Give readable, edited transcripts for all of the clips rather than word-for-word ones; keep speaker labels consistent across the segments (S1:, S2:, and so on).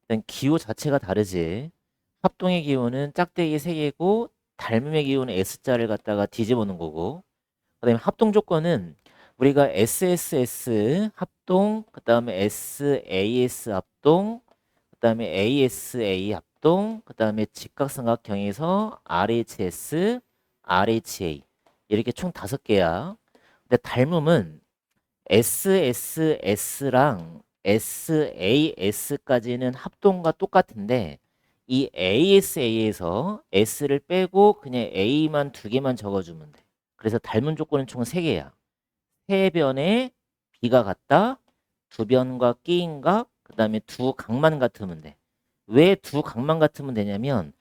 S1: 일단 기호 자체가 다르지. 합동의 기호는 짝대기 3개고 닮음의 기호는 S자를 갖다가 뒤집어 놓은 거고, 그다음에 합동 조건은 우리가 SSS 합동, 그다음에 SAS 합동, 그다음에 ASA 합동, 그다음에 직각삼각형에서 RHS, RHA 이렇게 총 5개야. 근데 닮음은 SSS랑 SAS까지는 합동과 똑같은데 이 ASA에서 S를 빼고 그냥 A만 2개만 적어주면 돼. 그래서 닮은 조건은 총 3개야. 세 변에 B가 같다, 두 변과 끼인 각, 그 다음에 두 각만 같으면 돼. 왜 두 각만 같으면 되냐면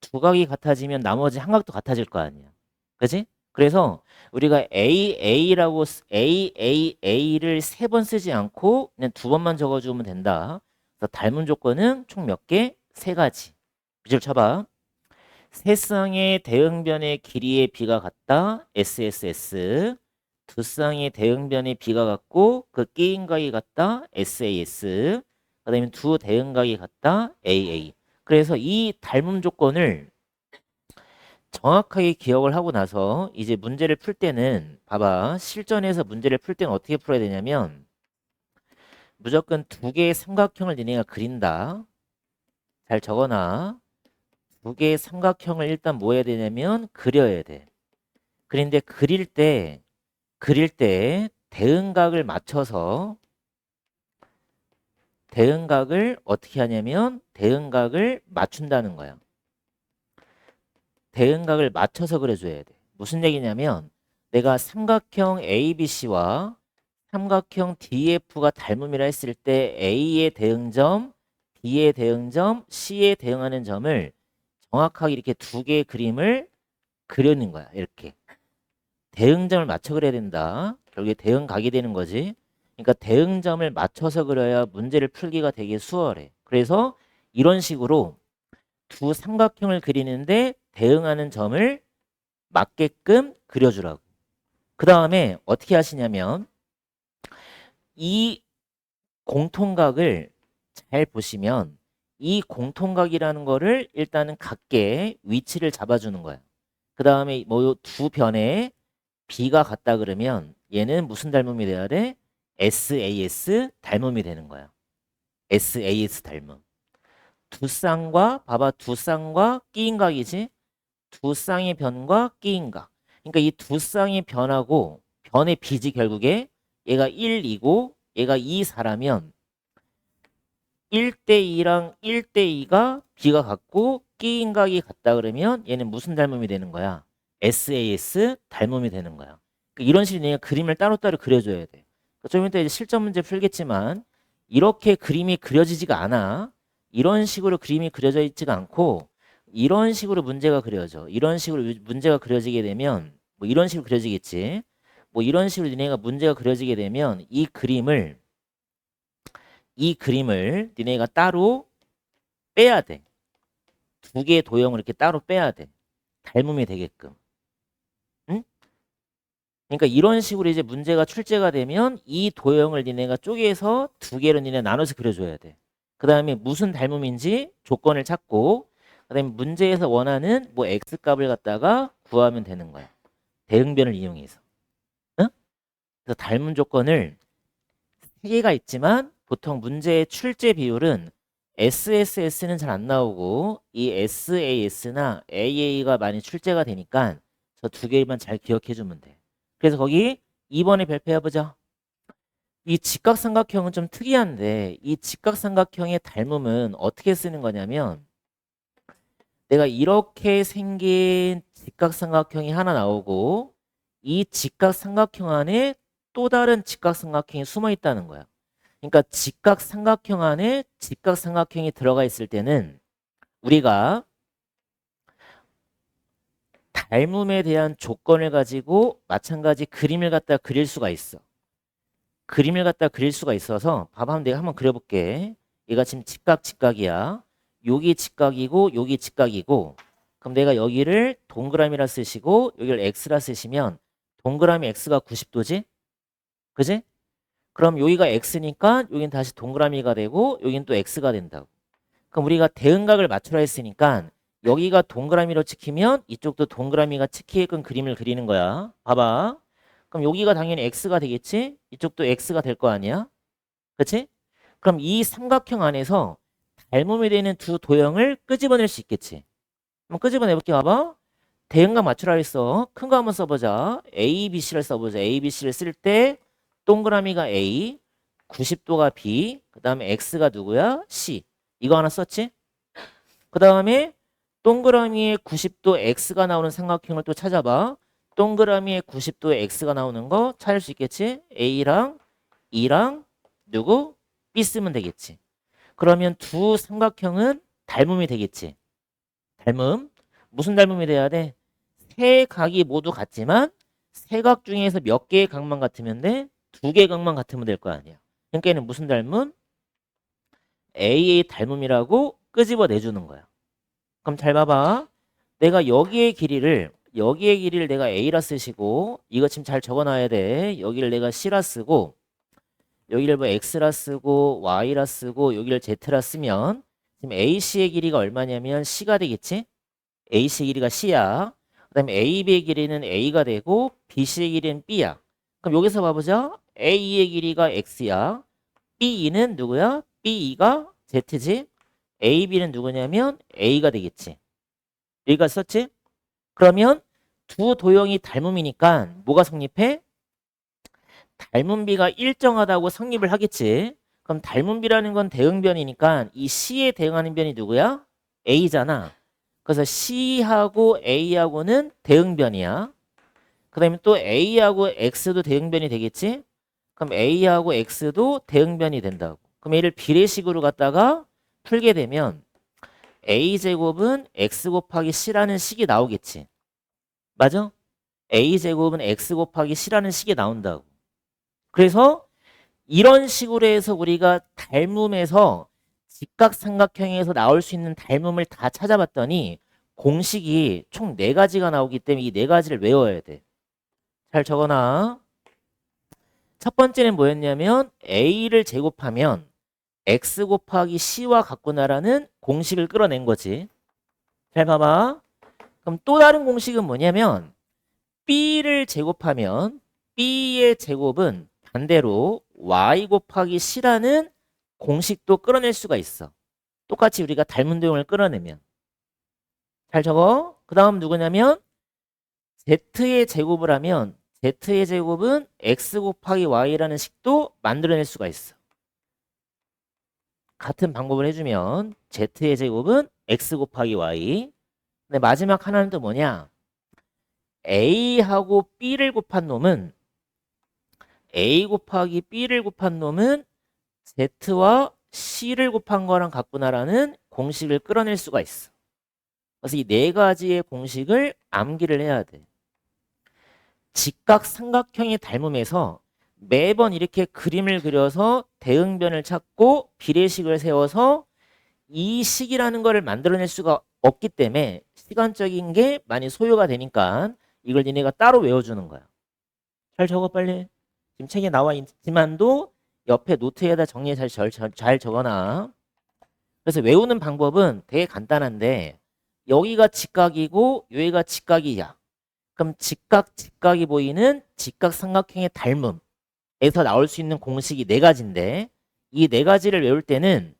S1: 두 각이 같아지면 나머지 한 각도 같아질 거 아니야. 그지? 그래서 우리가 AA를 3번 쓰지 않고 그냥 2번만 적어주면 된다. 그래서 닮은 조건은 총 몇 개? 3가지. 밑줄 쳐봐. 세 쌍의 대응변의 길이의 비가 같다. SSS. 두 쌍의 대응변의 비가 같고 그 끼인 각이 같다. SAS. 그다음에 두 대응각이 같다. AA. 그래서 이 닮음 조건을 정확하게 기억을 하고 나서 이제 문제를 풀 때는 봐봐. 실전에서 문제를 풀 때는 어떻게 풀어야 되냐면 무조건 2개의 삼각형을 니네가 그린다. 잘 적어놔. 2개의 삼각형을 일단 뭐 해야 되냐면 그려야 돼. 그런데 그릴 때 대응각을 어떻게 하냐면 대응각을 맞춘다는 거야. 대응각을 맞춰서 그려줘야 돼. 무슨 얘기냐면 내가 삼각형 ABC와 삼각형 DF가 닮음이라 했을 때 A의 대응점, B의 대응점, C에 대응하는 점을 정확하게 이렇게 2개의 그림을 그려는 거야. 이렇게. 대응점을 맞춰 그려야 된다. 결국에 대응각이 되는 거지. 그러니까 대응점을 맞춰서 그려야 문제를 풀기가 되게 수월해. 그래서 이런 식으로 두 삼각형을 그리는데 대응하는 점을 맞게끔 그려주라고. 그 다음에 어떻게 하시냐면 이 공통각을 잘 보시면 이 공통각이라는 거를 일단은 각계 위치를 잡아주는 거야. 그 다음에 뭐 두 변에 B가 같다 그러면 얘는 무슨 닮음이 돼야 돼? SAS 닮음이 되는 거야. SAS 닮음. 두 쌍과 봐봐 두 쌍과 끼인 각이지. 두 쌍의 변과 끼인 각. 그러니까 이 두 쌍의 변하고 변의 비지 결국에 얘가 1, 2고 얘가 2, 4라면 1대2랑 1대2가 B가 같고 끼인 각이 같다 그러면 얘는 무슨 닮음이 되는 거야? SAS 닮음이 되는 거야. 그러니까 이런 식으로 내가 그림을 따로따로 그려줘야 돼. 그러니까 좀 이따 이제 실전 문제 풀겠지만 이렇게 그림이 그려지지가 않아. 이런 식으로 그림이 그려져 있지가 않고 이런 식으로 문제가 그려져. 이런 식으로 문제가 그려지게 되면 뭐 이런 식으로 그려지겠지. 뭐 이런 식으로 니네가 문제가 그려지게 되면 이 그림을 니네가 따로 빼야 돼. 2개의 도형을 이렇게 따로 빼야 돼. 닮음이 되게끔. 응? 그러니까 이런 식으로 이제 문제가 출제가 되면 이 도형을 니네가 쪼개서 2개로 니네 나눠서 그려줘야 돼. 그 다음에 무슨 닮음인지 조건을 찾고 그 다음에 문제에서 원하는 뭐 x값을 갖다가 구하면 되는 거야. 대응변을 이용해서. 응? 그래서 닮은 조건을 3개가 있지만 보통 문제의 출제 비율은 SSS는 잘 안 나오고 이 SAS나 AA가 많이 출제가 되니까 저 2개만 잘 기억해 주면 돼. 그래서 거기 2번에 발표해보자. 이 직각삼각형은 좀 특이한데 이 직각삼각형의 닮음은 어떻게 쓰는 거냐면 내가 이렇게 생긴 직각삼각형이 하나 나오고 이 직각삼각형 안에 또 다른 직각삼각형이 숨어 있다는 거야. 그러니까 직각삼각형 안에 직각삼각형이 들어가 있을 때는 우리가 닮음에 대한 조건을 가지고 마찬가지 그림을 갖다 그릴 수가 있어. 그림을 갖다 그릴 수가 있어서 봐봐 내가 한번 그려볼게. 얘가 지금 직각이야. 여기 직각이고 여기 직각이고 그럼 내가 여기를 동그라미라 쓰시고 여기를 x라 쓰시면 동그라미 x가 90도지? 그지? 그럼 여기가 x니까 여긴 다시 동그라미가 되고 여긴 또 x가 된다고. 그럼 우리가 대응각을 맞추라 했으니까 여기가 동그라미로 찍히면 이쪽도 동그라미가 찍히게끔 그림을 그리는 거야. 봐봐. 그럼 여기가 당연히 x가 되겠지? 이쪽도 x가 될 거 아니야? 그치? 그럼 이 삼각형 안에서 닮음이 되는 두 도형을 끄집어낼 수 있겠지? 한번 끄집어내볼게. 봐봐. 대응각 맞추라 했어. 큰 거 한번 써보자. A, B, C를 써보자. A, B, C를 쓸 때 동그라미가 A, 90도가 B, 그 다음에 X가 누구야? C. 이거 하나 썼지? 그 다음에 동그라미에 90도 X가 나오는 삼각형을 또 찾아봐. 동그라미에 90도 X가 나오는 거 찾을 수 있겠지? A랑 E랑 누구? B 쓰면 되겠지. 그러면 두 삼각형은 닮음이 되겠지. 닮음. 무슨 닮음이 돼야 돼? 세 각이 모두 같지만 세 각 중에서 몇 개의 각만 같으면 돼? 두 개의 각만 같으면 될 거 아니야. 그러니까 얘는 무슨 닮음? A의 닮음이라고 끄집어 내주는 거야. 그럼 잘 봐봐. 내가 여기의 길이를 내가 A라 쓰시고 이거 지금 잘 적어놔야 돼. 여기를 내가 C라 쓰고 여기를 뭐 X라 쓰고 Y라 쓰고 여기를 Z라 쓰면 지금 AC의 길이가 얼마냐면 C가 되겠지? AC 길이가 C야. 그 다음에 AB의 길이는 A가 되고 BC의 길이는 B야. 그럼 여기서 봐보자. A의 길이가 X야. B2는 누구야? B2가 Z지. AB는 누구냐면 A가 되겠지. 여기가 썼지? 그러면 두 도형이 닮음이니까 뭐가 성립해? 닮음비가 일정하다고 성립을 하겠지. 그럼 닮음비라는 건 대응변이니까 이 C에 대응하는 변이 누구야? A잖아. 그래서 C하고 A하고는 대응변이야. 그 다음에 또 A하고 X도 대응변이 되겠지? 그럼 A하고 X도 대응변이 된다고. 그럼 얘를 비례식으로 갖다가 풀게 되면 A제곱은 X 곱하기 C라는 식이 나오겠지. 맞아? A제곱은 X 곱하기 C라는 식이 나온다고. 그래서 이런 식으로 해서 우리가 닮음에서 직각삼각형에서 나올 수 있는 닮음을 다 찾아봤더니 공식이 총 4가지가 나오기 때문에 이 4가지를 외워야 돼. 잘 적어놔. 첫 번째는 뭐였냐면 A를 제곱하면 X 곱하기 C와 같구나라는 공식을 끌어낸 거지. 잘 봐봐. 그럼 또 다른 공식은 뭐냐면 B를 제곱하면 B의 제곱은 반대로 Y 곱하기 C라는 공식도 끌어낼 수가 있어. 똑같이 우리가 닮은 도형을 끌어내면. 잘 적어. 그 다음 누구냐면 Z의 제곱을 하면 Z의 제곱은 X 곱하기 Y라는 식도 만들어낼 수가 있어. 같은 방법을 해주면 Z의 제곱은 X 곱하기 Y. 근데 마지막 하나는 또 뭐냐? A하고 B를 곱한 놈은 A 곱하기 B를 곱한 놈은 Z와 C를 곱한 거랑 같구나라는 공식을 끌어낼 수가 있어. 그래서 이 4가지의 공식을 암기를 해야 돼. 직각삼각형의 닮음에서 매번 이렇게 그림을 그려서 대응변을 찾고 비례식을 세워서 이 식이라는 거를 만들어낼 수가 없기 때문에 시간적인 게 많이 소요가 되니까 이걸 니네가 따로 외워주는 거야. 잘 적어 빨리. 지금 책에 나와 있지만도 옆에 노트에다 정리해 잘 적어놔. 그래서 외우는 방법은 되게 간단한데 여기가 직각이고 여기가 직각이야. 그럼 직각이 보이는 직각삼각형의 닮음에서 나올 수 있는 공식이 4가지인데 이 4가지를 외울 때는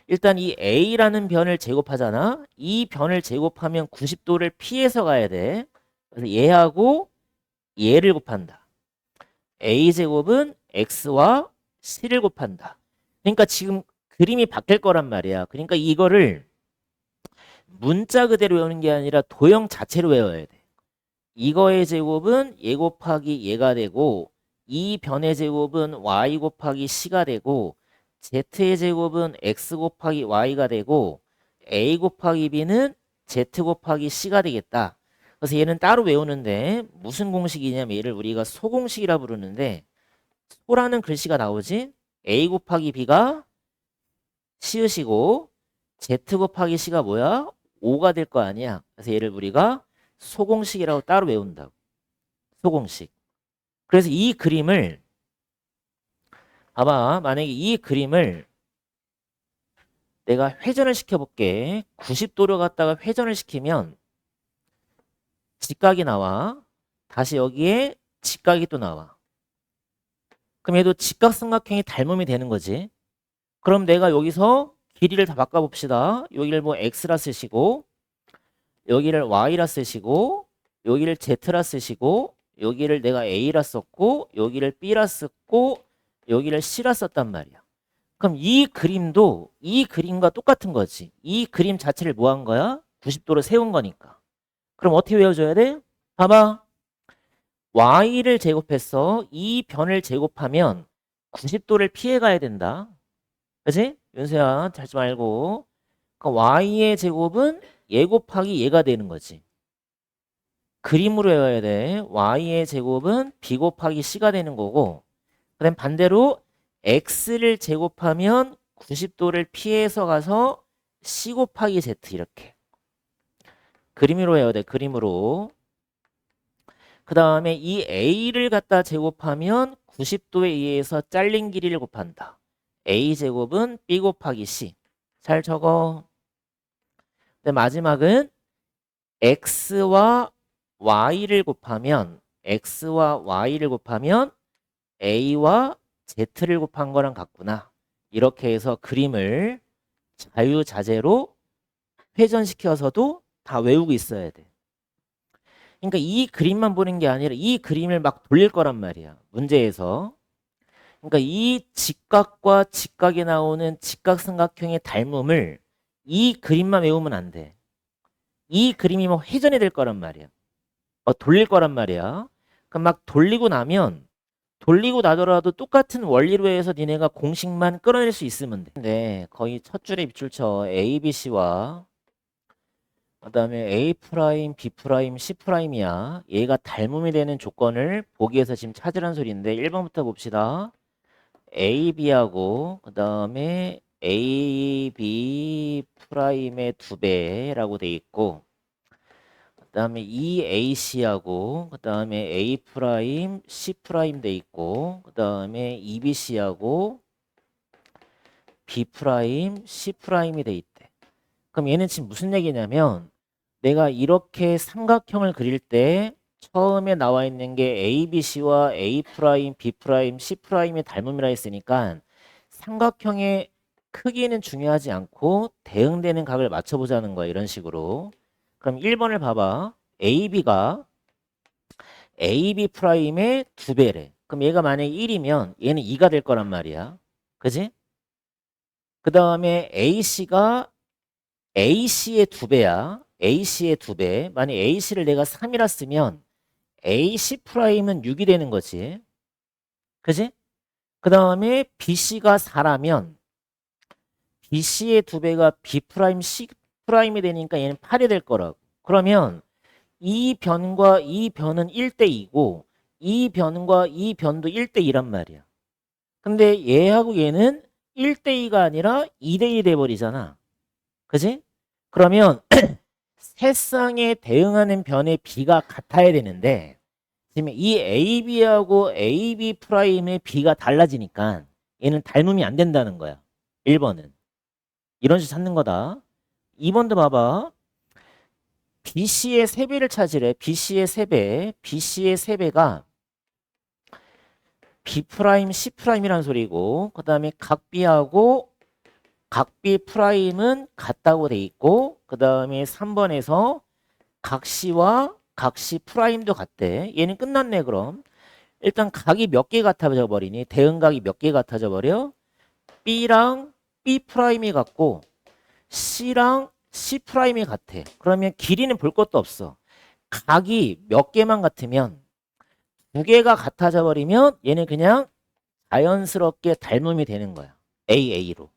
S1: 일단 이 A라는 변을 제곱하잖아. 이 변을 제곱하면 90도를 피해서 가야 돼. 그래서 얘하고 얘를 곱한다. A제곱은 X와 C를 곱한다. 그러니까 지금 그림이 바뀔 거란 말이야. 그러니까 이거를 문자 그대로 외우는 게 아니라 도형 자체로 외워야 돼. 이거의 제곱은 얘 곱하기 얘가 되고 이 변의 제곱은 y 곱하기 c가 되고 z의 제곱은 x 곱하기 y가 되고 a 곱하기 b는 z 곱하기 c가 되겠다. 그래서 얘는 따로 외우는데 무슨 공식이냐면 얘를 우리가 소공식이라 부르는데 소라는 글씨가 나오지. a 곱하기 b가 시읒이고 z 곱하기 c가 뭐야? 5가 될 거 아니야. 그래서 얘를 우리가 소공식이라고 따로 외운다고. 소공식. 그래서 이 그림을 봐봐. 만약에 이 그림을 내가 회전을 시켜볼게. 90도로 갖다가 회전을 시키면 직각이 나와. 다시 여기에 직각이 또 나와. 그럼 얘도 직각삼각형이 닮음이 되는 거지. 그럼 내가 여기서 길이를 다 바꿔봅시다. 여기를 뭐 x라 쓰시고, 여기를 y라 쓰시고, 여기를 z라 쓰시고, 여기를 내가 a라 썼고, 여기를 b라 썼고, 여기를 c라 썼단 말이야. 그럼 이 그림도 이 그림과 똑같은 거지. 이 그림 자체를 뭐 한 거야? 90도로 세운 거니까. 그럼 어떻게 외워줘야 돼? 봐봐. y를 제곱해서 이 변을 제곱하면 90도를 피해 가야 된다. 그치? 윤수야, 잘지 말고. 그러니까 y의 제곱은 얘 곱하기 얘가 되는 거지. 그림으로 외워야 돼. y의 제곱은 b 곱하기 c가 되는 거고, 그다음 반대로 x를 제곱하면 90도를 피해서 가서 c 곱하기 z 이렇게. 그림으로 외워야 돼. 그림으로. 그 다음에 이 a를 갖다 제곱하면 90도에 의해서 잘린 길이를 곱한다. a 제곱은 b 곱하기 c. 잘 적어. 근데 마지막은 x와 y를 곱하면 a와 z를 곱한 거랑 같구나. 이렇게 해서 그림을 자유자재로 회전시켜서도 다 외우고 있어야 돼. 그러니까 이 그림만 보는 게 아니라 이 그림을 막 돌릴 거란 말이야. 문제에서. 그러니까 이 직각과 직각에 나오는 직각삼각형의 닮음을 이 그림만 외우면 안 돼. 이 그림이 뭐 회전이 될 거란 말이야. 돌릴 거란 말이야. 그럼 막 돌리고 나더라도 똑같은 원리로 해서 니네가 공식만 끌어낼 수 있으면 돼. 근데 거의 첫 줄에 밑줄 쳐. A, B, C와 그다음에 A 프라임, B 프라임, C 프라임이야. 얘가 닮음이 되는 조건을 보기에서 지금 찾으란 소리인데 1번부터 봅시다. A, B하고 그다음에 A, B 프라임의 2배라고 돼 있고, 그다음에 EAC하고 그다음에 A 프라임, C 프라임 돼 있고, 그다음에 EBC하고 B 프라임, C 프라임이 돼 있대. 그럼 얘는 지금 무슨 얘기냐면 내가 이렇게 삼각형을 그릴 때 처음에 나와 있는 게 ABC와 A 프라임, B 프라임, C 프라임의 닮음이라 했으니까 삼각형의 크기는 중요하지 않고 대응되는 각을 맞춰보자는 거야. 이런 식으로. 그럼 1번을 봐봐. AB가 AB 프라임의 2배래. 그럼 얘가 만약에 1이면 얘는 2가 될 거란 말이야. 그지? 그 다음에 AC가 AC의 2배야. AC의 2배. 만약 AC를 내가 3이라 쓰면 AC 프라임은 6이 되는 거지. 그지? 그 다음에 BC가 4라면 BC의 2배가 B 프라임, C 프라임이 되니까 얘는 8이 될 거라고. 그러면 이 변과 이 변은 1대2고 이 변과 이 변도 1대2란 말이야. 근데 얘하고 얘는 1대2가 아니라 2대2 돼버리잖아. 그지? 그러면 세상에 대응하는 변의 B가 같아야 되는데 지금 이 AB하고 AB 프라임의 B가 달라지니까 얘는 닮음이 안 된다는 거야. 1번은. 이런 식으로 찾는 거다. 2번도 봐봐. BC의 3배를 찾으래. BC의 3배. BC의 3배가 B 프라임, C 프라임이라는 소리고, 그 다음에 각 B하고 각 B 프라임은 같다고 돼 있고, 그 다음에 3번에서 각 C와 각 C 프라임도 같대. 얘는 끝났네. 그럼 일단 각이 몇 개 같아져 버리니? 대응각이 몇 개 같아져 버려? B랑 B 프라임이 같고 C랑 C 프라임이 같아. 그러면 길이는 볼 것도 없어. 각이 몇 개만 같으면 2개가 같아져 버리면 얘는 그냥 자연스럽게 닮음이 되는 거야. AA로.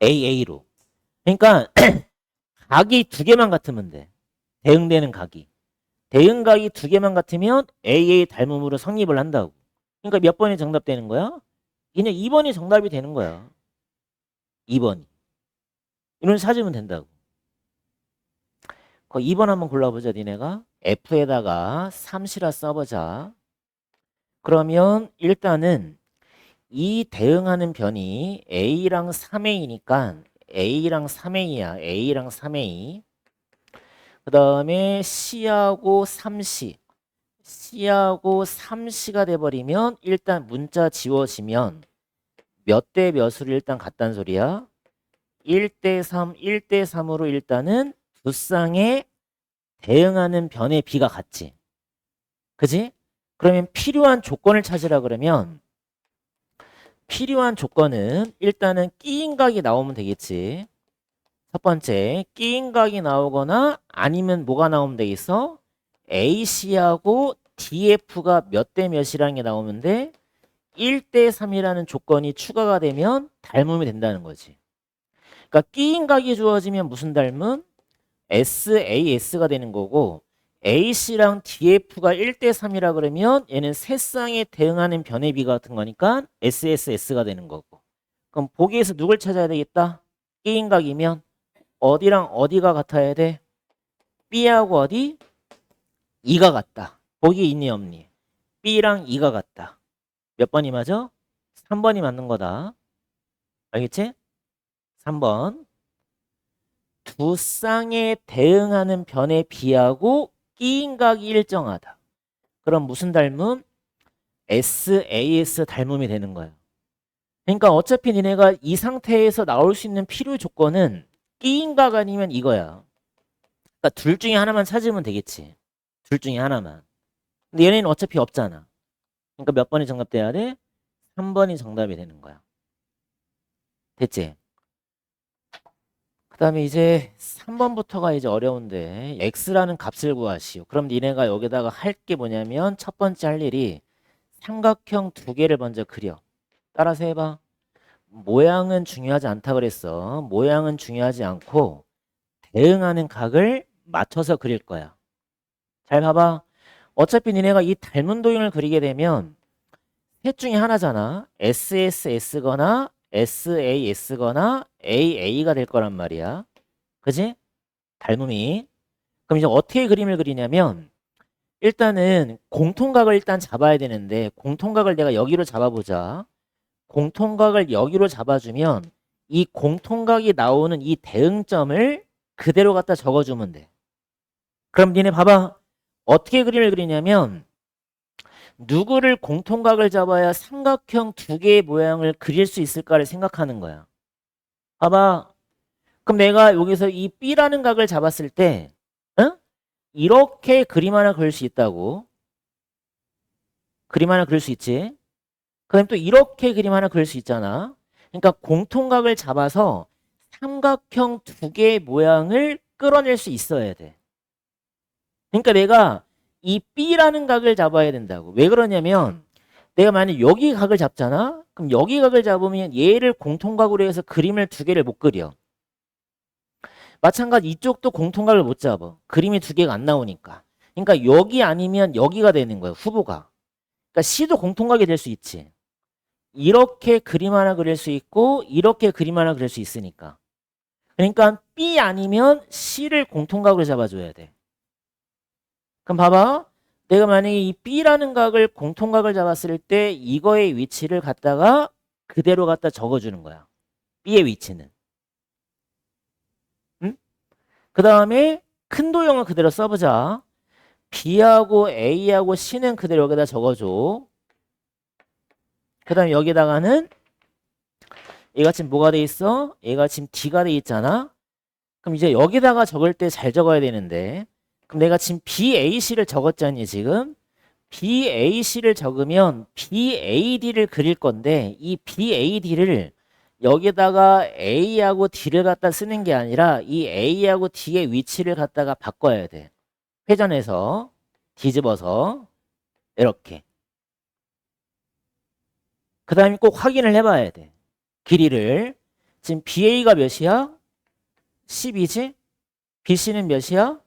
S1: AA로. 그러니까 각이 2개만 같으면 돼. 대응되는 각이. 대응각이 2개만 같으면 AA 닮음으로 성립을 한다고. 그러니까 몇 번이 정답 되는 거야? 그냥 2번이 정답이 되는 거야. 2번이. 이런 식으로 찾으면 된다고. 그 2번 한번 골라보자. 니네가. F에다가 3시라 써보자. 그러면 일단은 이 대응하는 변이 A랑 3A니까 A랑 3A야. A랑 3A. 그 다음에 C하고 3C. C하고 3C가 돼버리면 일단 문자 지워지면 몇 대 몇으로 일단 같다는 소리야. 1대 3, 1대 3으로 일단은 두 쌍의 대응하는 변의 비가 같지. 그지? 그러면 필요한 조건을 찾으라 그러면 필요한 조건은 일단은 끼인각이 나오면 되겠지. 첫 번째, 끼인각이 나오거나 아니면 뭐가 나오면 되겠어? AC하고 DF가 몇 대 몇이라는 게 나오면 돼. 1대 3이라는 조건이 추가가 되면 닮음이 된다는 거지. 그러니까 끼인각이 주어지면 무슨 닮음? SAS가 되는 거고 AC랑 DF가 1대 3이라 그러면 얘는 세 쌍에 대응하는 변의 비 같은 거니까 SSS가 되는 거고. 그럼 보기에서 누굴 찾아야 되겠다? 끼인각이면 어디랑 어디가 같아야 돼? B하고 어디? 2가 같다. 보기 있니 없니? B랑 2가 같다. 몇 번이 맞아? 3번이 맞는 거다. 알겠지? 3번. 두 쌍에 대응하는 변의 비하고 끼인각이 일정하다. 그럼 무슨 닮음? SAS 닮음이 되는 거예요. 그러니까 어차피 니네가 이 상태에서 나올 수 있는 필요 조건은 끼인각 아니면 이거야. 그러니까 둘 중에 하나만 찾으면 되겠지. 둘 중에 하나만. 근데 얘네는 어차피 없잖아. 그러니까 몇 번이 정답돼야 돼? 3번이 정답이 되는 거야. 됐지? 그 다음에 이제 3번부터가 이제 어려운데 x라는 값을 구하시오. 그럼 니네가 여기다가 할 게 뭐냐면 첫 번째 할 일이 삼각형 두 개를 먼저 그려. 따라서 해봐. 모양은 중요하지 않다 그랬어. 모양은 중요하지 않고 대응하는 각을 맞춰서 그릴 거야. 잘 봐봐. 어차피 니네가 이 닮은 도형을 그리게 되면 셋 중에 하나잖아. SSS거나 SAS거나 AA가 될 거란 말이야. 그지? 닮음이. 그럼 이제 어떻게 그림을 그리냐면 일단은 공통각을 일단 잡아야 되는데 공통각을 내가 여기로 잡아보자. 공통각을 여기로 잡아주면 이 공통각이 나오는 이 대응점을 그대로 갖다 적어주면 돼. 그럼 니네 봐봐. 어떻게 그림을 그리냐면 누구를 공통각을 잡아야 삼각형 두 개의 모양을 그릴 수 있을까를 생각하는 거야. 봐봐. 그럼 내가 여기서 이 B라는 각을 잡았을 때 응? 이렇게 그림 하나 그릴 수 있다고. 그림 하나 그릴 수 있지. 그다음 또 이렇게 그림 하나 그릴 수 있잖아. 그러니까 공통각을 잡아서 삼각형 두 개의 모양을 끌어낼 수 있어야 돼. 그러니까 내가 이 B라는 각을 잡아야 된다고. 왜 그러냐면 내가 만약 여기 각을 잡잖아. 그럼 여기 각을 잡으면 얘를 공통각으로 해서 그림을 두 개를 못 그려. 마찬가지 이쪽도 공통각을 못 잡아. 그림이 두 개가 안 나오니까. 그러니까 여기 아니면 여기가 되는 거야. 후보가. 그러니까 C도 공통각이 될 수 있지. 이렇게 그림 하나 그릴 수 있고 이렇게 그림 하나 그릴 수 있으니까. 그러니까 B 아니면 C를 공통각으로 잡아줘야 돼. 그럼 봐봐. 내가 만약에 이 B라는 각을 공통각을 잡았을 때 이거의 위치를 갖다가 그대로 갖다 적어주는 거야. B의 위치는. 응? 그 다음에 큰 도형을 그대로 써보자. B하고 A하고 C는 그대로 여기다 적어줘. 그 다음에 여기다가는 얘가 지금 뭐가 돼 있어? 얘가 지금 D가 돼 있잖아. 그럼 이제 여기다가 적을 때 잘 적어야 되는데 그럼 내가 지금 BAC를 적었잖니 지금. BAC를 적으면 BAD를 그릴 건데 이 BAD를 여기다가 A하고 D를 갖다 쓰는 게 아니라 이 A하고 D의 위치를 갖다가 바꿔야 돼. 회전해서 뒤집어서 이렇게. 그 다음에 꼭 확인을 해봐야 돼. 길이를. 지금 BA가 몇이야? 12지? BC는 몇이야?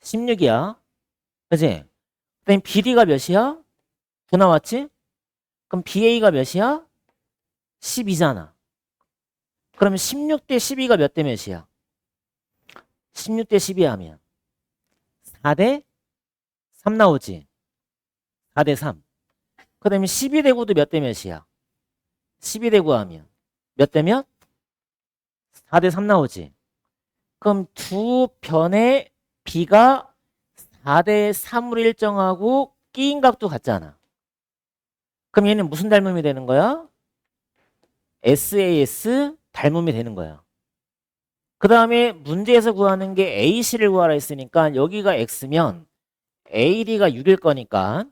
S1: 16이야. 그치? 그 다음에 BD가 몇이야? 9 나왔지? 그럼 BA가 몇이야? 12잖아. 그러면 16대 12가 몇 대 몇이야? 16대 12 하면 4대 3 나오지? 4대 3. 그 다음에 12대 9도 몇 대 몇이야? 12대 구하면 몇 대 몇? 4대 3 나오지. 그럼 두 변의 B가 4대 3으로 일정하고 끼인 값도 같잖아. 그럼 얘는 무슨 닮음이 되는 거야? SAS 닮음이 되는 거야. 그 다음에 문제에서 구하는 게 AC를 구하라 했으니까 여기가 X면 AD가 6일 거니까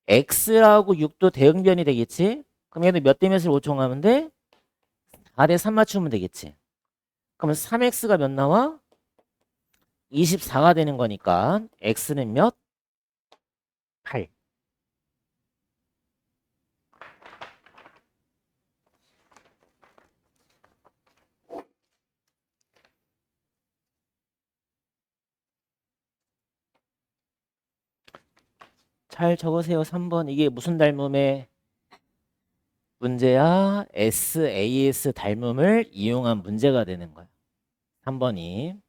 S1: X하고 6도 대응변이 되겠지? 그럼 얘는 몇 대 몇을 요청하면 돼? 4대 3 맞추면 되겠지. 그러면 3X가 몇 나와? 24가 되는 거니까 X는 몇? 8. 잘 적으세요. 3번. 이게 무슨 닮음의 문제야? SAS 닮음을 이용한 문제가 되는 거야. 3번이.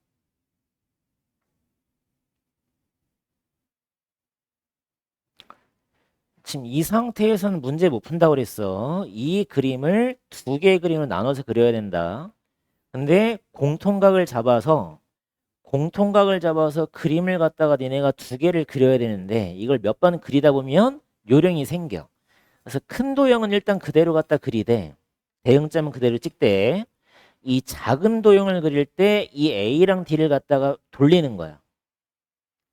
S1: 지금 이 상태에서는 문제 못 푼다고 그랬어. 이 그림을 두 개의 그림을 나눠서 그려야 된다. 근데 공통각을 잡아서 그림을 갖다가 니네가 두 개를 그려야 되는데 이걸 몇 번 그리다 보면 요령이 생겨. 그래서 큰 도형은 일단 그대로 갖다 그리되 대응점은 그대로 찍되 이 작은 도형을 그릴 때 이 A랑 D를 갖다가 돌리는 거야.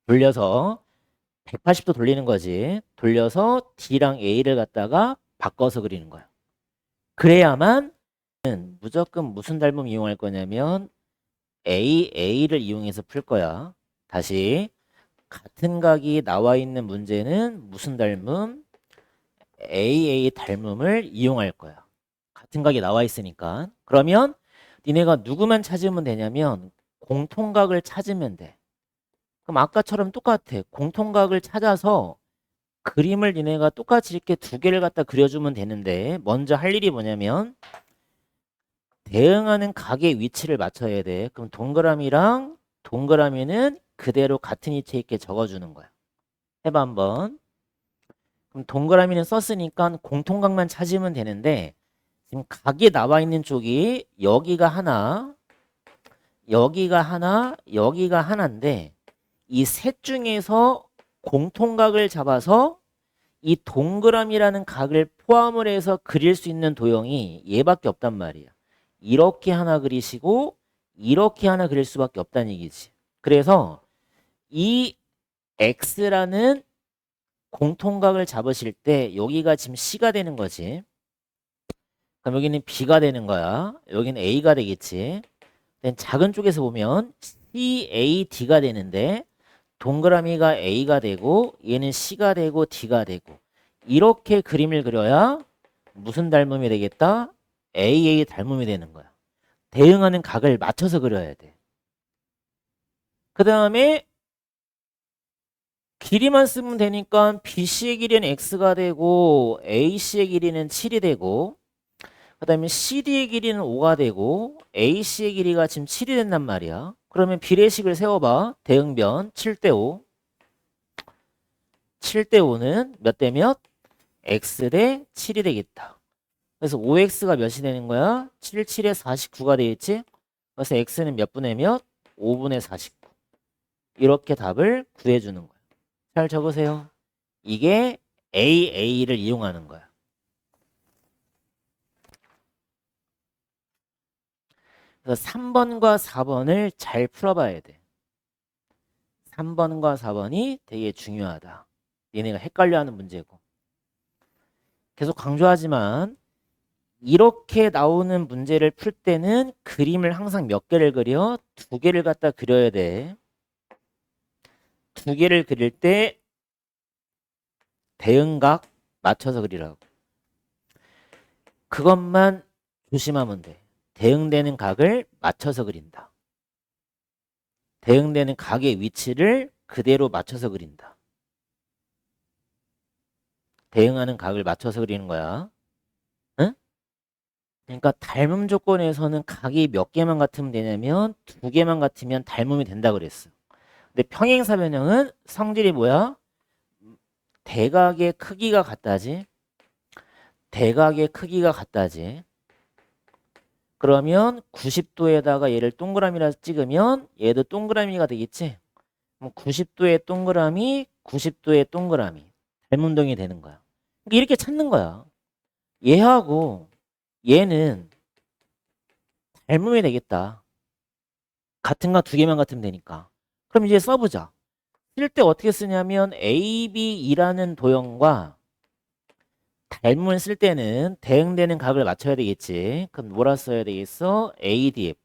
S1: 돌려서 180도 돌리는 거지. 돌려서 D랑 A를 갖다가 바꿔서 그리는 거야. 그래야만 무조건 무슨 닮음 이용할 거냐면 A를 이용해서 풀 거야. 다시 같은 각이 나와 있는 문제는 무슨 닮음? AA 닮음을 이용할 거야. 같은 각이 나와 있으니까. 그러면 니네가 누구만 찾으면 되냐면 공통각을 찾으면 돼. 그럼 아까처럼 똑같아. 공통각을 찾아서 그림을 니네가 똑같이 이렇게 두 개를 갖다 그려주면 되는데 먼저 할 일이 뭐냐면 대응하는 각의 위치를 맞춰야 돼. 그럼 동그라미랑 동그라미는 그대로 같은 위치에 있게 적어주는 거야. 해봐 한번. 그럼 동그라미는 썼으니까 공통각만 찾으면 되는데 지금 각이 나와 있는 쪽이 여기가 하나, 여기가 하나, 여기가 하나인데 이 셋 중에서 공통각을 잡아서 이 동그라미라는 각을 포함을 해서 그릴 수 있는 도형이 얘밖에 없단 말이야. 이렇게 하나 그리시고 이렇게 하나 그릴 수밖에 없다는 얘기지. 그래서 이 X라는 공통각을 잡으실 때 여기가 지금 C가 되는 거지. 그럼 여기는 B가 되는 거야. 여기는 A가 되겠지. 작은 쪽에서 보면 CAD가 되는데 동그라미가 A가 되고 얘는 C가 되고 D가 되고 이렇게 그림을 그려야 무슨 닮음이 되겠다? AA 닮음이 되는 거야. 대응하는 각을 맞춰서 그려야 돼. 그 다음에 길이만 쓰면 되니까 BC의 길이는 X가 되고 AC의 길이는 7이 되고 그 다음에 CD의 길이는 5가 되고 AC의 길이가 지금 7이 된단 말이야. 그러면 비례식을 세워봐. 대응변 7대 5. 7대 5는 몇 대 몇? X 대 7이 되겠다. 그래서 5X가 몇이 되는 거야? 7, 7에 49가 되겠지? 그래서 X는 몇 분의 몇? 5분의 49. 이렇게 답을 구해주는 거야. 잘 적으세요. 이게 AA를 이용하는 거야. 그래서 3번과 4번을 잘 풀어봐야 돼. 3번과 4번이 되게 중요하다. 얘네가 헷갈려하는 문제고. 계속 강조하지만 이렇게 나오는 문제를 풀 때는 그림을 항상 몇 개를 그려? 두 개를 갖다 그려야 돼. 두 개를 그릴 때 대응각 맞춰서 그리라고. 그것만 조심하면 돼. 대응되는 각을 맞춰서 그린다. 대응되는 각의 위치를 그대로 맞춰서 그린다. 대응하는 각을 맞춰서 그리는 거야. 응? 그러니까 닮음 조건에서는 각이 몇 개만 같으면 되냐면 두 개만 같으면 닮음이 된다 그랬어. 근데 평행사 변형은 성질이 뭐야? 대각의 크기가 같다지. 대각의 크기가 같다지. 그러면 90도에다가 얘를 동그라미라 찍으면 얘도 동그라미가 되겠지. 그럼 90도의 동그라미, 90도의 동그라미. 닮음동이 되는 거야. 그러니까 이렇게 찾는 거야. 얘하고 얘는 닮음이 되겠다. 같은 거 두 개만 같으면 되니까. 그럼 이제 써보자. 쓸 때 어떻게 쓰냐면 AB이라는 도형과 닮음을 쓸 때는 대응되는 각을 맞춰야 되겠지. 그럼 뭐라 써야 되겠어? ADF.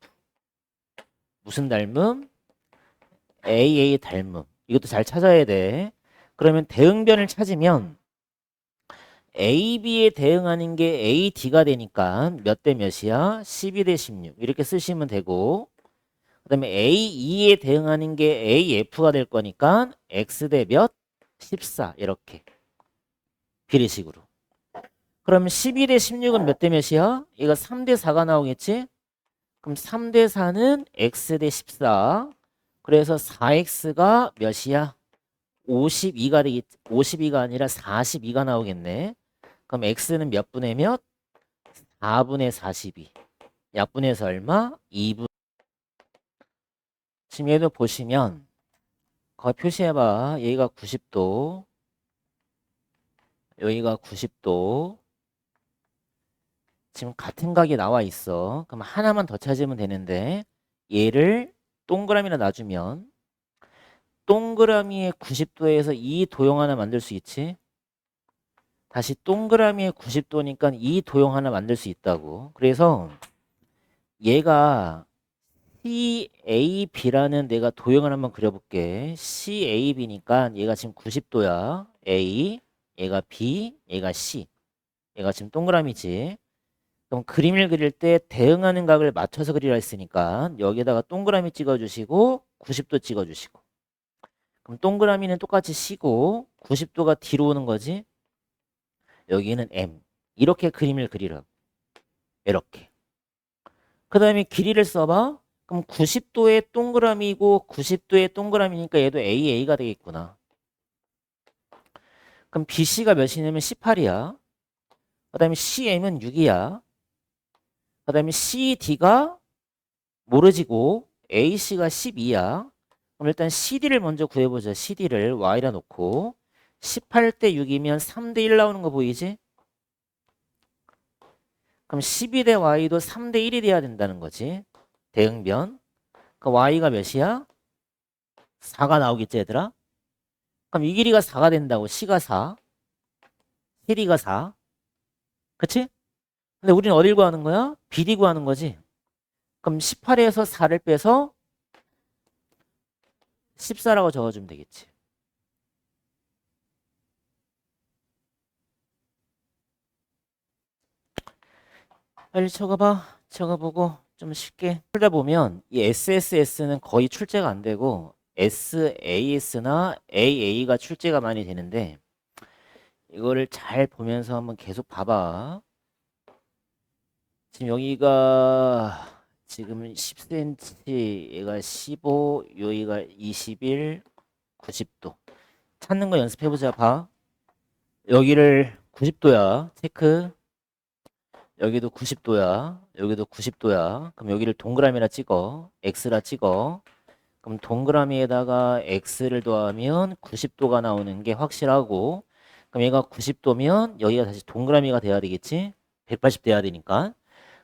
S1: 무슨 닮음? AA 닮음. 이것도 잘 찾아야 돼. 그러면 대응변을 찾으면 AB에 대응하는 게 AD가 되니까 몇 대 몇이야? 12대 16 이렇게 쓰시면 되고, 그 다음에 AE에 대응하는 게 AF가 될 거니까 X 대 몇? 14 이렇게 비례식으로. 그러면 12대 16은 몇 대 몇이야? 이거 3대 4가 나오겠지? 그럼 3대 4는 X 대 14. 그래서 4X가 몇이야? 52가 되겠지. 52가 아니라 42가 나오겠네. 그럼 X는 몇 분의 몇? 4분의 42. 약분해서 얼마? 2분. 지금 얘도 보시면 거기 표시해봐. 여기가 90도. 여기가 90도. 지금 같은 각이 나와 있어. 그럼 하나만 더 찾으면 되는데 얘를 동그라미로 놔주면 동그라미의 90도에서 이 도형 하나 만들 수 있지. 다시 동그라미의 90도니까 이 도형 하나 만들 수 있다고. 그래서 얘가 CAB라는 내가 도형을 한번 그려볼게. CAB니까 얘가 지금 90도야. A, 얘가 B, 얘가 C. 얘가 지금 동그라미지. 그럼 그림을 그릴 때 대응하는 각을 맞춰서 그리라 했으니까 여기다가 동그라미 찍어주시고 90도 찍어주시고. 그럼 동그라미는 똑같이 C고 90도가 뒤로 오는 거지. 여기는 M. 이렇게 그림을 그리라고. 이렇게. 그 다음에 길이를 써봐. 그럼 90도의 동그라미고 90도의 동그라미니까 얘도 AA가 되겠구나. 그럼 BC가 몇이냐면 18이야. 그 다음에 CM은 6이야. 그 다음에 CD가 모르지고 AC가 12야. 그럼 일단 CD를 먼저 구해보자. CD를 Y라 놓고 18대 6이면 3대 1 나오는 거 보이지? 그럼 12대 Y도 3대 1이 돼야 된다는 거지. 대응변. 그 Y가 몇이야? 4가 나오겠지 얘들아? 그럼 이 길이가 4가 된다고. C가 4. CD가 4. 그치? 근데 우리는 어딜 구하는 거야? BD 구하는 거지. 그럼 18에서 4를 빼서 14라고 적어주면 되겠지. 빨리 적어봐. 적어보고 좀 쉽게 풀다 보면 이 SSS는 거의 출제가 안 되고 SAS나 AA가 출제가 많이 되는데 이거를 잘 보면서 한번 계속 봐봐. 지금 여기가 지금 10cm, 얘가 15, 여기가 21, 90도. 찾는 거 연습해보자. 봐. 여기를 90도야. 체크. 여기도 90도야. 여기도 90도야. 그럼 여기를 동그라미라 찍어. X라 찍어. 그럼 동그라미에다가 X를 더하면 90도가 나오는 게 확실하고, 그럼 얘가 90도면 여기가 다시 동그라미가 돼야 되겠지? 180 돼야 되니까.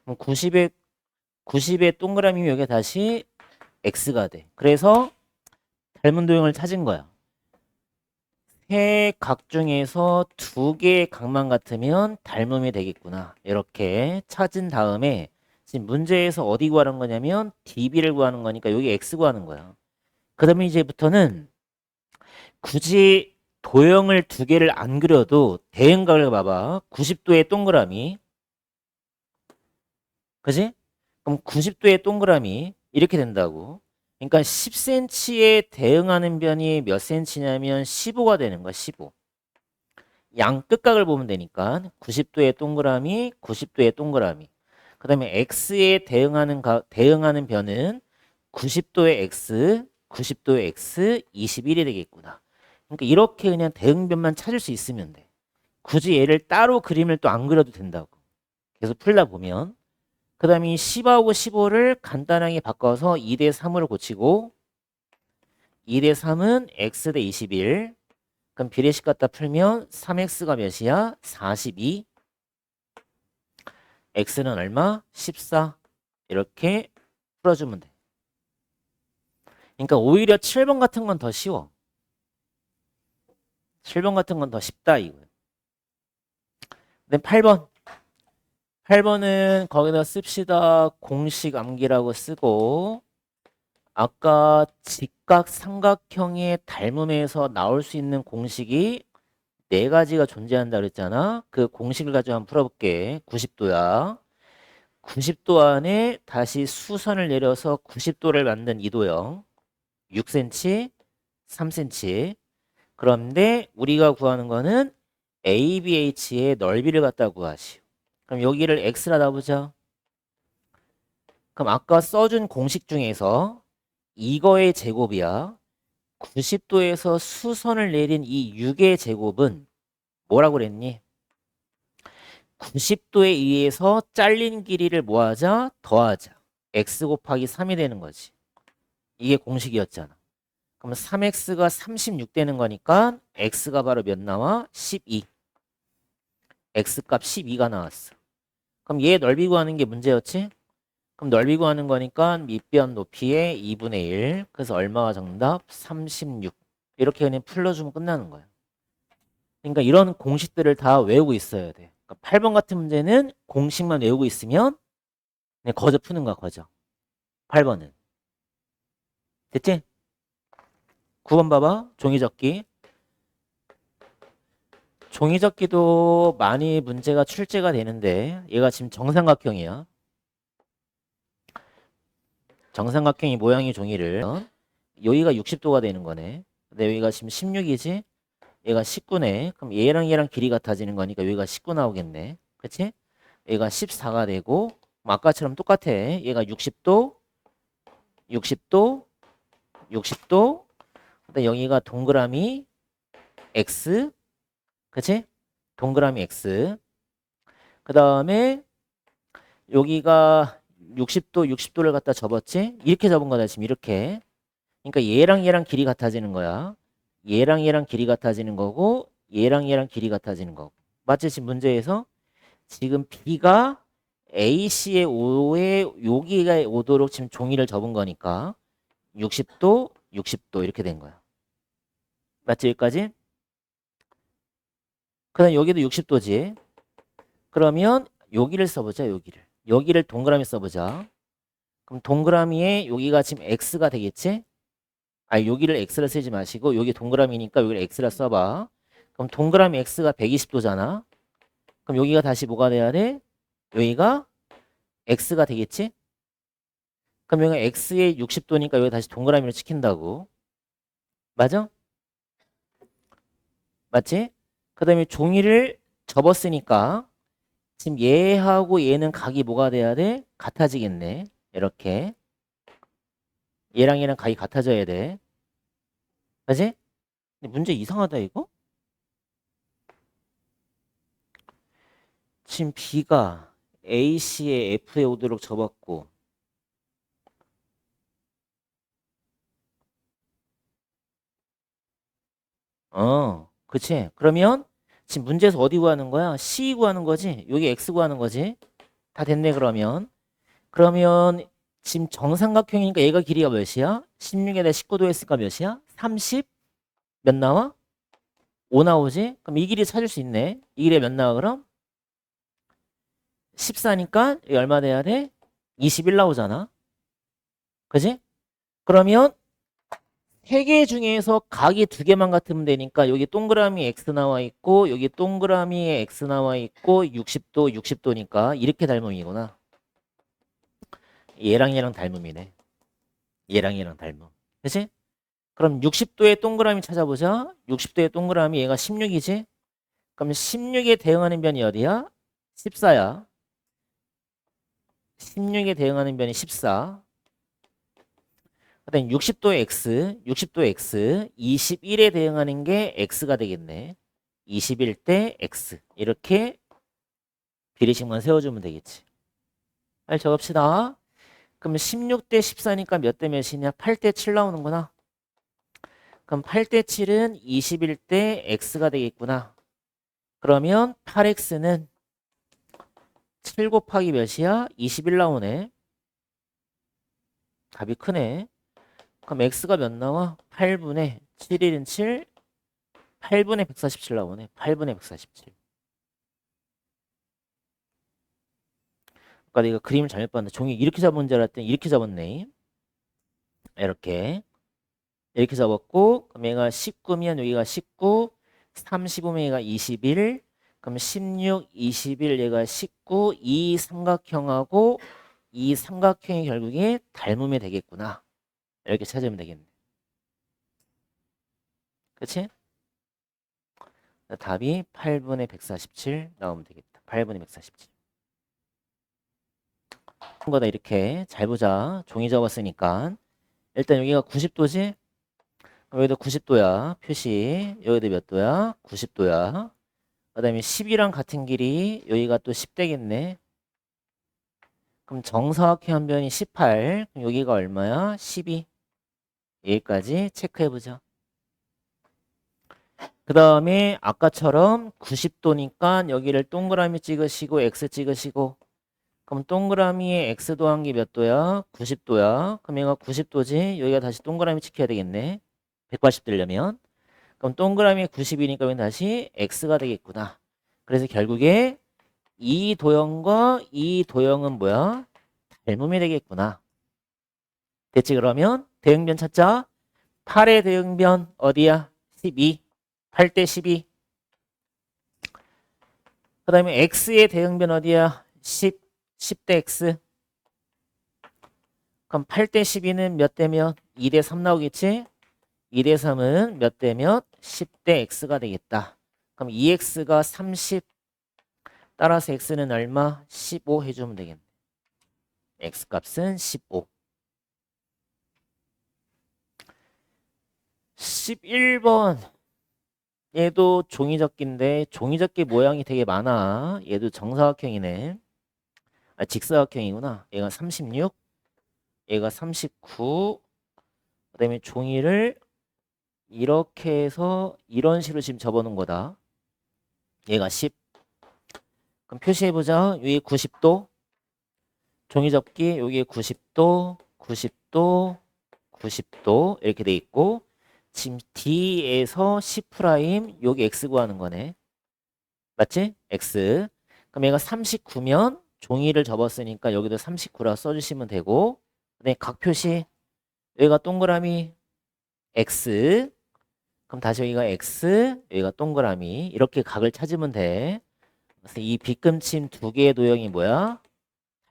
S1: 그럼 90의 동그라미면 여기 다시 X가 돼. 그래서 닮은 도형을 찾은 거야. 세 각 중에서 두 개의 각만 같으면 닮음이 되겠구나. 이렇게 찾은 다음에 지금 문제에서 어디 구하는 거냐면 DB를 구하는 거니까 여기 X 구하는 거야. 그 다음에 이제부터는 굳이 도형을 두 개를 안 그려도 대응각을 봐봐. 90도의 동그라미. 그지? 그럼 90도의 동그라미 이렇게 된다고. 그러니까 10cm에 대응하는 변이 몇 cm냐면 15가 되는 거야. 15. 양 끝각을 보면 되니까 90도의 동그라미, 90도의 동그라미. 그 다음에 x에 대응하는 변은 90도의 x, 90도의 x, 21이 되겠구나. 그러니까 이렇게 그냥 대응변만 찾을 수 있으면 돼. 굳이 얘를 따로 그림을 또 안 그려도 된다고. 계속 풀다 보면. 그 다음에 10하고 15를 간단하게 바꿔서 2대 3으로 고치고 2대 3은 x 대 21. 그럼 비례식 갖다 풀면 3x가 몇이야? 42. x는 얼마? 14. 이렇게 풀어주면 돼. 그러니까 오히려 7번 같은 건 더 쉬워. 7번 같은 건 더 쉽다 이거예요. 근데 8번. 8번은 거기다 씁시다. 공식 암기라고 쓰고 아까 직각 삼각형의 닮음에서 나올 수 있는 공식이 네 가지가 존재한다 그랬잖아. 그 공식을 가지고 한번 풀어볼게. 90도야. 90도 안에 다시 수선을 내려서 90도를 만든 이도형 6cm, 3cm. 그런데 우리가 구하는 거는 ABH의 넓이를 갖다 구하시오. 그럼 여기를 x라 놔보자. 그럼 아까 써준 공식 중에서 이거의 제곱이야. 90도에서 수선을 내린 이 6의 제곱은 뭐라고 그랬니? 90도에 의해서 잘린 길이를 뭐하자? 더하자. x 곱하기 3이 되는 거지. 이게 공식이었잖아. 그럼 3x가 36 되는 거니까 x가 바로 몇 나와? 12. x값 12가 나왔어. 그럼 얘 넓이 구하는 게 문제였지? 그럼 넓이 구하는 거니까 밑변 높이의 2분의 1. 그래서 얼마가 정답? 36. 이렇게 그냥 풀러주면 끝나는 거야. 그러니까 이런 공식들을 다 외우고 있어야 돼. 그러니까 8번 같은 문제는 공식만 외우고 있으면 그냥 거저 푸는 거야, 거저. 8번은. 됐지? 9번 봐봐. 종이접기. 종이접기도 많이 문제가 출제가 되는데 얘가 지금 정삼각형이야. 정삼각형이 모양이 종이를 여기가 60도가 되는 거네. 근데 여기가 지금 16이지? 얘가 19네. 그럼 얘랑 길이 같아지는 거니까 여기가 19 나오겠네. 그치? 얘가 14가 되고 아까처럼 똑같아. 얘가 60도, 60도, 60도. 근데 여기가 동그라미 X. 그치? 동그라미 X. 그 다음에 여기가 60도, 60도를 갖다 접었지? 이렇게 접은 거다, 지금 이렇게. 그러니까 얘랑 길이 같아지는 거야. 얘랑 길이 같아지는 거고, 얘랑 길이 같아지는 거고. 맞지? 지금 문제에서? 지금 B가 AC의 5에 여기가 오도록 지금 종이를 접은 거니까 60도, 60도 이렇게 된 거야. 맞지? 여기까지? 그 다음 여기도 60도지. 그러면 여기를 써보자, 여기를. 여기를 동그라미 써보자. 그럼 동그라미에 여기가 지금 X가 되겠지? 아니, 여기를 X를 쓰지 마시고 여기 동그라미니까 여기를 X라 써봐. 그럼 동그라미 X가 120도잖아. 그럼 여기가 다시 뭐가 돼야 돼? 여기가 X가 되겠지? 그럼 여기가 X의 60도니까 여기 다시 동그라미를 시킨다고. 맞아? 맞지? 그 다음에 종이를 접었으니까 지금 얘하고 얘는 각이 뭐가 돼야 돼? 같아지겠네. 이렇게. 얘랑 각이 같아져야 돼. 맞지? 근데 문제 이상하다 이거? 지금 B가 AC에 F에 오도록 접었고 그치? 그러면 지금 문제에서 어디 구하는 거야? C 구하는 거지? 여기 X 구하는 거지? 다 됐네 그러면. 그러면 지금 정삼각형이니까 얘가 길이가 몇이야? 16에다 19도 했으니까 몇이야? 30? 몇 나와? 5 나오지? 그럼 이 길이 찾을 수 있네. 이 길이 몇 나와 그럼? 14니까 이 얼마 돼야 돼? 21 나오잖아. 그지? 그러면 세 개 중에서 각이 두 개만 같으면 되니까 여기 동그라미 X 나와 있고 여기 동그라미에 X 나와 있고 60도, 60도니까 이렇게 닮음이구나. 얘랑 닮음이네. 얘랑 닮음. 그치? 그럼 60도의 동그라미 찾아보자. 60도의 동그라미 얘가 16이지? 그럼 16에 대응하는 변이 어디야? 14야. 16에 대응하는 변이 14. 그다음 60도의 x, 60도의 x, 21에 대응하는 게 x가 되겠네. 20일 때 x. 이렇게 비례식만 세워주면 되겠지. 빨리 적읍시다. 그럼 16대 14니까 몇 대 몇이냐? 8대 7 나오는구나. 그럼 8대 7은 20일 때 x가 되겠구나. 그러면 8x는 7 곱하기 몇이야? 21 나오네. 답이 크네. 그럼 x가 몇 나와? 8분의 7일은 7, 8분의 147 나오네. 8분의 147. 아까 내가 그림을 잘못 봤는데 종이 이렇게 잡은 줄 알았더니 이렇게 잡았네. 이렇게 잡았고, 그럼 얘가 19면 여기가 19, 35면 얘가 21, 그럼 16, 21 얘가 19, 이 삼각형하고 이 삼각형이 결국에 닮으면 되겠구나. 이렇게 찾으면 되겠네. 그치? 답이 8분의 147 나오면 되겠다. 8분의 147. 한 거다 이렇게 잘 보자. 종이 접었으니까. 일단 여기가 90도지? 여기도 90도야. 표시. 여기도 몇 도야? 90도야. 그 다음에 10이랑 같은 길이 여기가 또 10 되겠네. 그럼 정사각형 한 변이 18. 그럼 여기가 얼마야? 12. 여기까지 체크해보자. 그 다음에 아까처럼 90도니까 여기를 동그라미 찍으시고 X 찍으시고, 그럼 동그라미에 X 더한 게 몇 도야? 90도야. 그럼 얘가 90도지? 여기가 다시 동그라미 찍혀야 되겠네. 180 되려면. 그럼 동그라미 90이니까 여기 다시 X가 되겠구나. 그래서 결국에 이 도형과 이 도형은 뭐야? 닮음이 되겠구나. 됐지? 그러면 대응변 찾자. 8의 대응변 어디야? 12. 8대 12. 그 다음에 X의 대응변 어디야? 10. 10대 X. 그럼 8대 12는 몇 대면? 2대 3 나오겠지? 2대 3은 몇 대면? 10대 X가 되겠다. 그럼 2X가 30. 따라서 X는 얼마? 15 해주면 되겠네. X 값은 15. 11번. 얘도 종이접기인데 종이접기 모양이 되게 많아. 얘도 정사각형이네. 아, 직사각형이구나. 얘가 36, 얘가 39. 그 다음에 종이를 이렇게 해서 이런 식으로 지금 접어놓은 거다. 얘가 10. 그럼 표시해보자. 여기 90도. 종이접기 여기 90도, 90도, 90도 이렇게 돼 있고, 지금 D에서 C' 여기 X 구하는 거네. 맞지? X. 그럼 얘가 39면 종이를 접었으니까 여기도 39라 써주시면 되고, 그다음에 각 표시 여기가 동그라미 X. 그럼 다시 여기가 X, 여기가 동그라미. 이렇게 각을 찾으면 돼. 그래서 이 빗금침 두 개의 도형이 뭐야?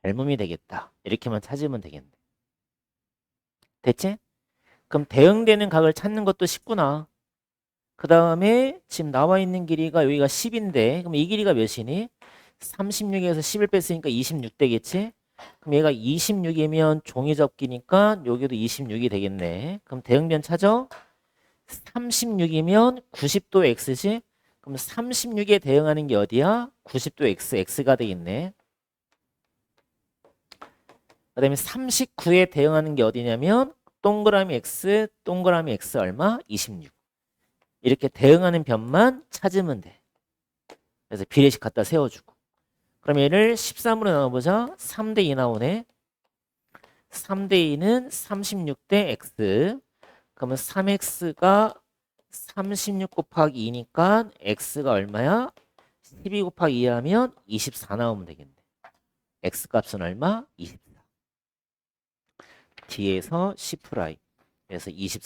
S1: 닮음이 되겠다. 이렇게만 찾으면 되겠네. 됐지? 그럼 대응되는 각을 찾는 것도 쉽구나. 그 다음에 지금 나와 있는 길이가 여기가 10인데 그럼 이 길이가 몇이니? 36에서 10을 뺐으니까 26 되겠지? 그럼 얘가 26이면 종이접기니까 여기도 26이 되겠네. 그럼 대응변 찾아. 36이면 90도 X지? 그럼 36에 대응하는 게 어디야? 90도 X, X가 되겠네. 그 다음에 39에 대응하는 게 어디냐면 동그라미 X, 동그라미 X 얼마? 26. 이렇게 대응하는 변만 찾으면 돼. 그래서 비례식 갖다 세워주고. 그럼 얘를 13으로 나눠보자. 3대 2 나오네. 3대 2는 36대 X. 그러면 3X가 36 곱하기 2니까 X가 얼마야? 12 곱하기 2 하면 24 나오면 되겠네. X 값은 얼마? 24. D에서 C'. 그래서 24.